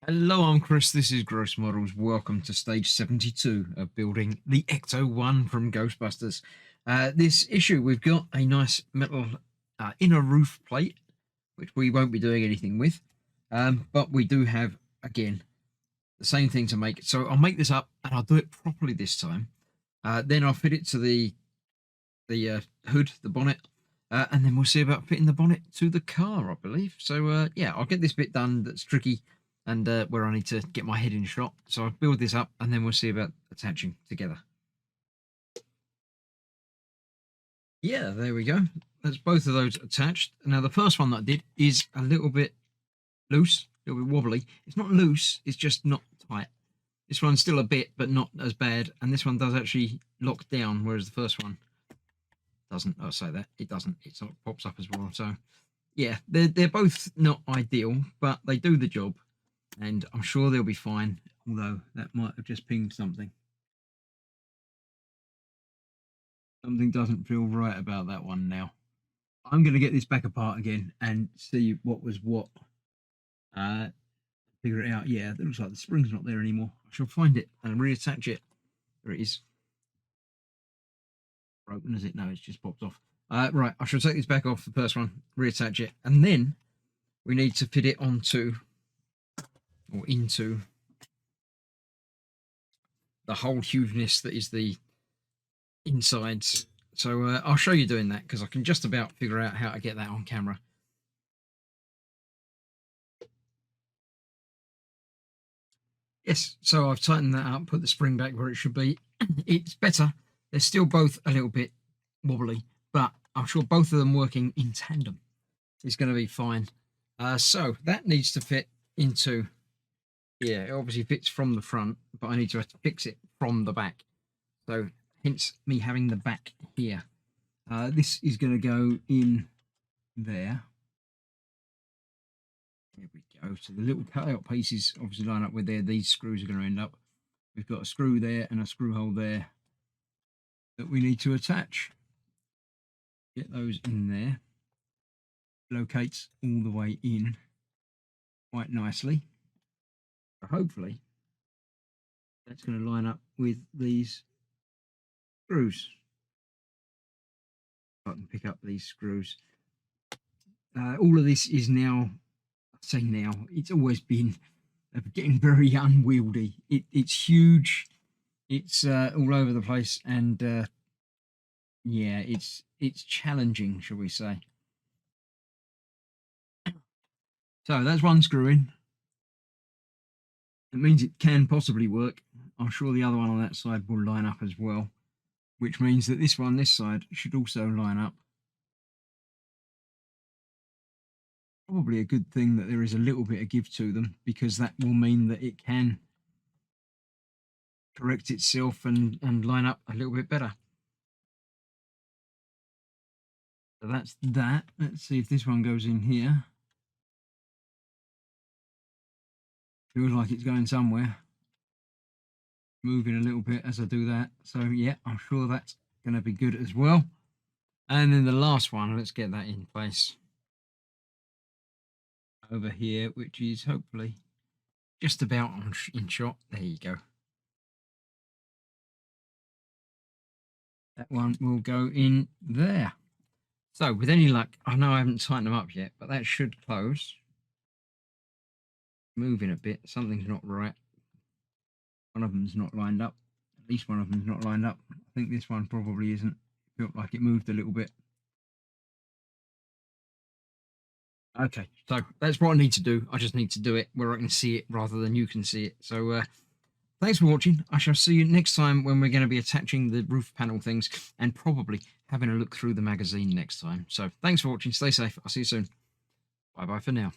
Hello, I'm Chris. This is Gross Models. Welcome to stage 72 of building the Ecto-1 from Ghostbusters. This issue, we've got a nice metal inner roof plate, which we won't be doing anything with. But we do have, again, the same thing to make. So I'll make this up and I'll do it properly this time. Then I'll fit it to the hood, the bonnet. And then we'll see about fitting the bonnet to the car, I believe. So, yeah, I'll get this bit done that's tricky and where I need to get my head in shot. So I'll build this up and then we'll see about attaching together. Yeah, there we go. That's both of those attached. Now, the first one that I did is a little bit loose, a little bit wobbly. It's not loose, it's just not tight. This one's still a bit, but not as bad. And this one does actually lock down, whereas the first one doesn't. I'll say that. It doesn't. It sort of pops up as well. So, yeah, they're both not ideal, but they do the job. And I'm sure they'll be fine, although that might have just pinged something. Something doesn't feel right about that one now. I'm going to get this back apart again and see what was what. Figure it out. Yeah, it looks like the spring's not there anymore. I shall find it and reattach it. There it is. Broken, is it? No, it's just popped off. Right, I shall take this back off, the first one, reattach it, and then we need to fit it onto or into the whole hugeness that is the insides. So I'll show you doing that because I can just about figure out how to get that on camera. Yes, so I've tightened that up, put the spring back where it should be. It's better. They're still both a little bit wobbly, but I'm sure both of them working in tandem is going to be fine. So that needs to fit into, yeah, it obviously fits from the front, but I need to fix it from the back. So hence me having the back here. This is going to go in there. There we go. So the little cutout pieces obviously line up where these screws are going to end up. We've got a screw there and a screw hole there that we need to attach. Get those in there. Locates all the way in quite nicely. So hopefully that's going to line up with these screws. I can pick up these screws. All of this is now, I say now, it's always been getting very unwieldy. It's huge. It's all over the place, and yeah, it's challenging, shall we say. So that's one screw in. It means it can possibly work. I'm sure the other one on that side will line up as well, which means that this one, this side, should also line up. Probably a good thing that there is a little bit of give to them, because that will mean that it can correct itself and line up a little bit better. So that's that. Let's see if this one goes in here. Feels like it's going somewhere. Moving a little bit as I do that. So yeah, I'm sure that's going to be good as well. And then the last one, let's get that in place over here, which is hopefully just about in shot. There you go. That one will go in there. So with any luck, I know I haven't tightened them up yet, but that should close. Moving a bit, something's not right. One of them's not lined up. At least one of them's not lined up. I think this one probably isn't. It felt like it moved a little bit. Okay, so that's what I need to do. I just need to do it where I can see it rather than you can see it. So thanks for watching. I shall see you next time when we're going to be attaching the roof panel things and probably having a look through the magazine next time. So thanks for watching. Stay safe. I'll see you soon. Bye-bye for now.